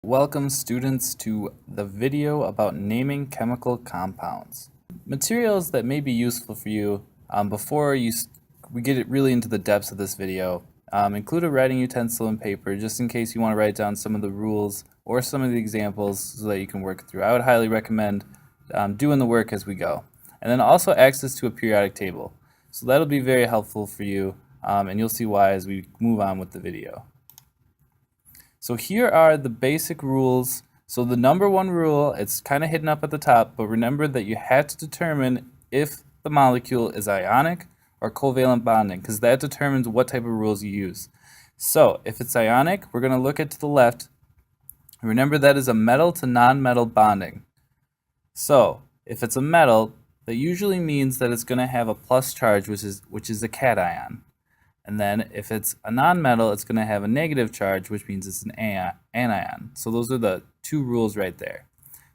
Welcome students to the video about naming chemical compounds. Materials that may be useful for you before we get it really into the depths of this video include a writing utensil and paper just in case you want to write down some of the rules or some of the examples so that you can work through. I would highly recommend doing the work as we go. And then also access to a periodic table. So that'll be very helpful for you and you'll see why as we move on with the video. So here are the basic rules. So the number one rule, it's kind of hidden up at the top, but remember that you have to determine if the molecule is ionic or covalent bonding, because that determines what type of rules you use. So if it's ionic, we're going to look at to the left. Remember that is a metal to non-metal bonding. So if it's a metal, that usually means that it's going to have a plus charge, which is a cation. And then if it's a nonmetal, it's going to have a negative charge, which means it's an anion. So those are the two rules right there.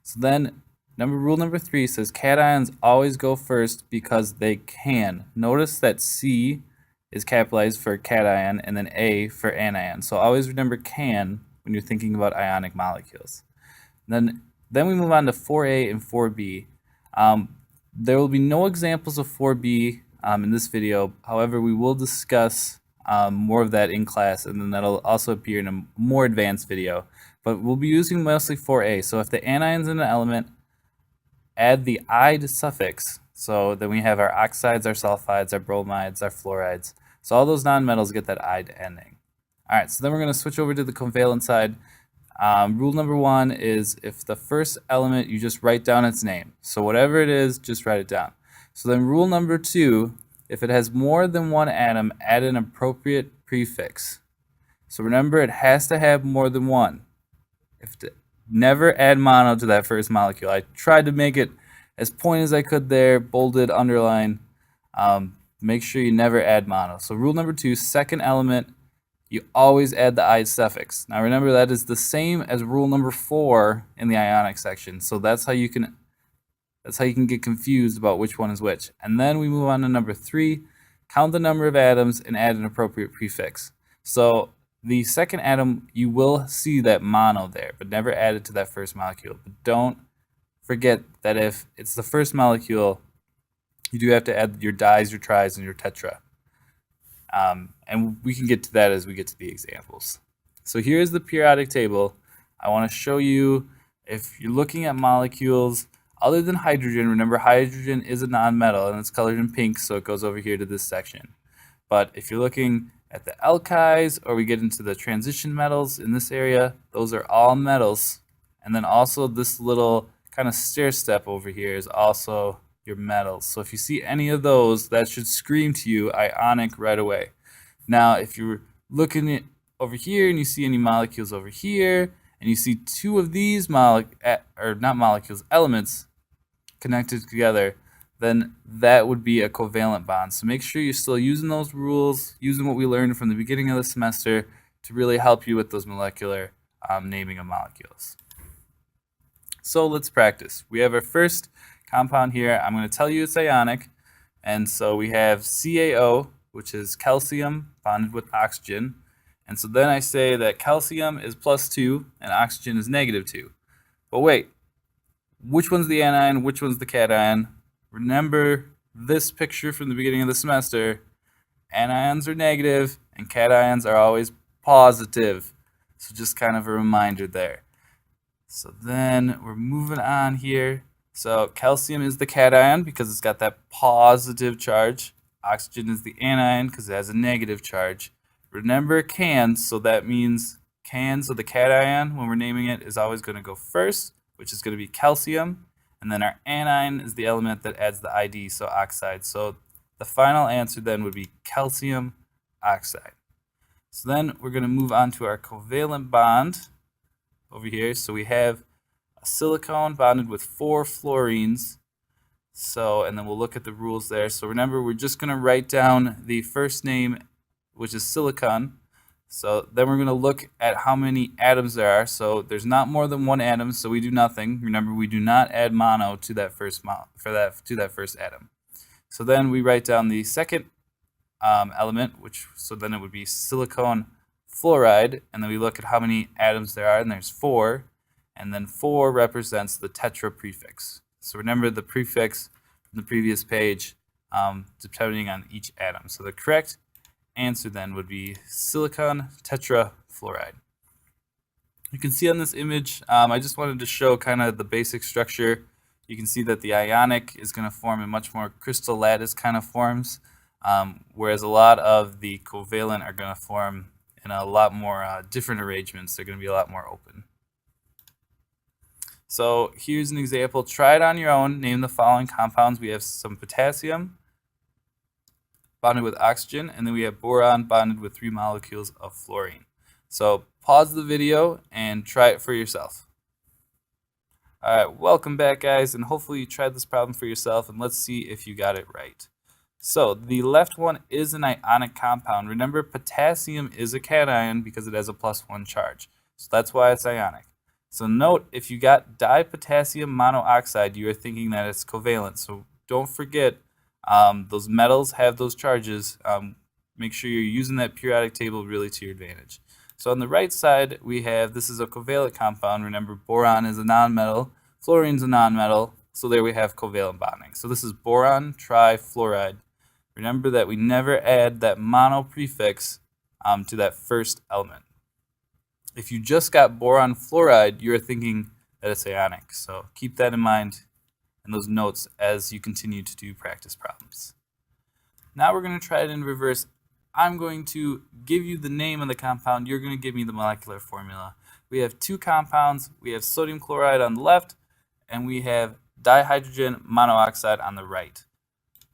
So then rule number 3 says cations always go first because they can. Notice that C is capitalized for cation and then A for anion. So always remember can when you're thinking about ionic molecules. Then we move on to 4A and 4B. There will be no examples of 4B in this video. However, we will discuss more of that in class, and then that'll also appear in a more advanced video. But we'll be using mostly 4A. So if the anion's in an element, add the "ide" suffix. So then we have our oxides, our sulfides, our bromides, our fluorides. So all those nonmetals get that "ide" ending. All right, so then we're going to switch over to the covalent side. Rule number 1 is if the first element, you just write down its name. So whatever it is, just write it down. So then rule number 2, if it has more than one atom, add an appropriate prefix. So remember, it has to have more than one. Never add mono to that first molecule. I tried to make it as point as I could there, bolded, underline. Make sure you never add mono. So rule number 2, second element, you always add the "ide" suffix. Now remember, that is the same as rule number 4 in the ionic section. So that's how you can get confused about which one is which. And then we move on to number 3, count the number of atoms and add an appropriate prefix. So the second atom, you will see that mono there, but never add it to that first molecule. But don't forget that if it's the first molecule, you do have to add your dis, your tris, and your tetra. And we can get to that as we get to the examples. So here's the periodic table. I want to show you, if you're looking at molecules other than hydrogen, remember hydrogen is a nonmetal and it's colored in pink, so it goes over here to this section. But if you're looking at the alkyls, or we get into the transition metals in this area, those are all metals. And then also this little kind of stair step over here is also your metals. So if you see any of those, that should scream to you ionic right away. Now if you're looking at over here and you see any molecules over here, and you see two of these elements connected together, then that would be a covalent bond. So make sure you're still using those rules, using what we learned from the beginning of the semester to really help you with those molecular naming of molecules. So let's practice. We have our first compound here. I'm going to tell you it's ionic. And so we have CaO, which is calcium bonded with oxygen. And so then I say that calcium is +2 and oxygen is -2. But wait, which one's the anion, which one's the cation? Remember this picture from the beginning of the semester. Anions are negative and cations are always positive. So just kind of a reminder there. So then we're moving on here. So calcium is the cation because it's got that positive charge. Oxygen is the anion because it has a negative charge. Remember cans, so that means so the cation, when we're naming it, is always going to go first, which is going to be calcium. And then our anion is the element that adds the "id", so oxide. So the final answer then would be calcium oxide. So then we're going to move on to our covalent bond over here. So we have a silicone bonded with 4 fluorines. So, and then we'll look at the rules there. So remember, we're just going to write down the first name, which is silicon. So then we're going to look at how many atoms there are. So there's not more than one atom, so we do nothing. Remember, we do not add mono to that first first atom. So then we write down the second element, so then it would be silicon fluoride, and then we look at how many atoms there are, and there's 4, and then 4 represents the tetra prefix. So remember the prefix from the previous page, depending on each atom. So the correct answer then would be silicon tetrafluoride. You can see on this image, I just wanted to show kind of the basic structure. You can see that the ionic is going to form in much more crystal lattice kind of forms, whereas a lot of the covalent are going to form in a lot more different arrangements. They're going to be a lot more open. So here's an example. Try it on your own. Name the following compounds. We have some potassium bonded with oxygen, and then we have boron bonded with 3 molecules of fluorine. So pause the video and try it for yourself. Alright, welcome back guys, and hopefully you tried this problem for yourself, and let's see if you got it right. So the left one is an ionic compound. Remember, potassium is a cation because it has a +1 charge. So that's why it's ionic. So note, if you got dipotassium monoxide, you are thinking that it's covalent. So don't forget, those metals have those charges. Make sure you're using that periodic table really to your advantage. So on the right side, we have, this is a covalent compound. Remember, boron is a nonmetal, fluorine is a nonmetal, so there we have covalent bonding. So this is boron trifluoride. Remember that we never add that mono prefix to that first element. If you just got boron fluoride, you're thinking that it's ionic. So keep that in mind in those notes as you continue to do practice problems. Now we're going to try it in reverse. I'm going to give you the name of the compound. You're going to give me the molecular formula. We have 2 compounds. We have sodium chloride on the left, and we have dihydrogen monoxide on the right.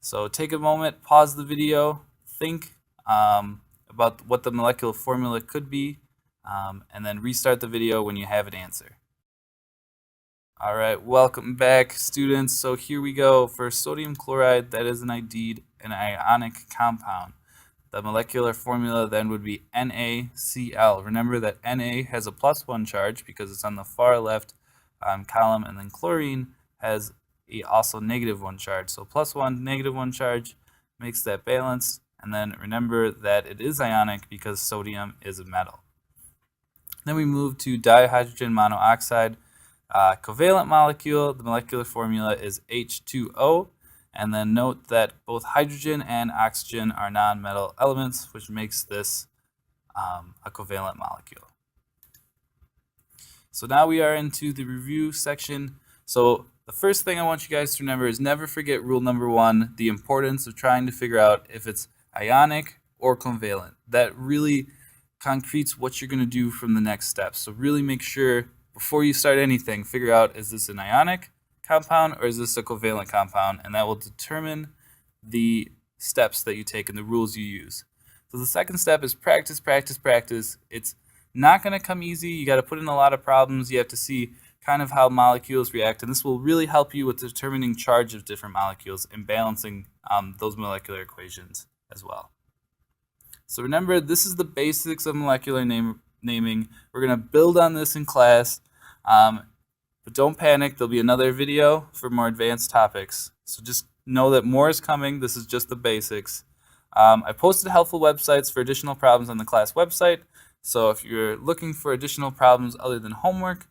So take a moment, pause the video, think about what the molecular formula could be, and then restart the video when you have an answer. All right, welcome back, students. So here we go. For sodium chloride, that is indeed an ionic compound. The molecular formula then would be NaCl. Remember that Na has a +1 charge because it's on the far left column, and then chlorine has a also -1 charge. So +1, -1 charge makes that balanced. And then remember that it is ionic because sodium is a metal. Then we move to dihydrogen monoxide. Covalent molecule, the molecular formula is H2O. And then note that both hydrogen and oxygen are nonmetal elements, which makes this a covalent molecule. So now we are into the review section. So the first thing I want you guys to remember is never forget rule number 1, the importance of trying to figure out if it's ionic or covalent. That really concretes what you're going to do from the next steps. So really make sure before you start anything, figure out, is this an ionic compound or is this a covalent compound, and that will determine the steps that you take and the rules you use. So the second step is practice, practice, practice. It's not going to come easy. You got to put in a lot of problems. You have to see kind of how molecules react, and this will really help you with determining charge of different molecules and balancing those molecular equations as well. So remember, this is the basics of molecular naming. We're going to build on this in class. But don't panic, there'll be another video for more advanced topics. So just know that more is coming. This is just the basics. I posted helpful websites for additional problems on the class website. So if you're looking for additional problems other than homework,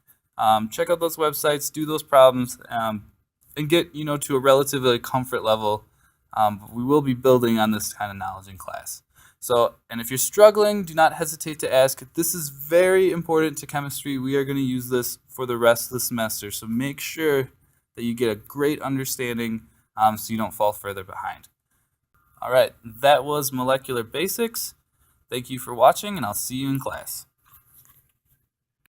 check out those websites, do those problems, and get to a relatively comfort level. We will be building on this kind of knowledge in class. So, and if you're struggling, do not hesitate to ask. This is very important to chemistry. We are going to use this for the rest of the semester. So make sure that you get a great understanding so you don't fall further behind. All right, that was molecular basics. Thank you for watching, and I'll see you in class.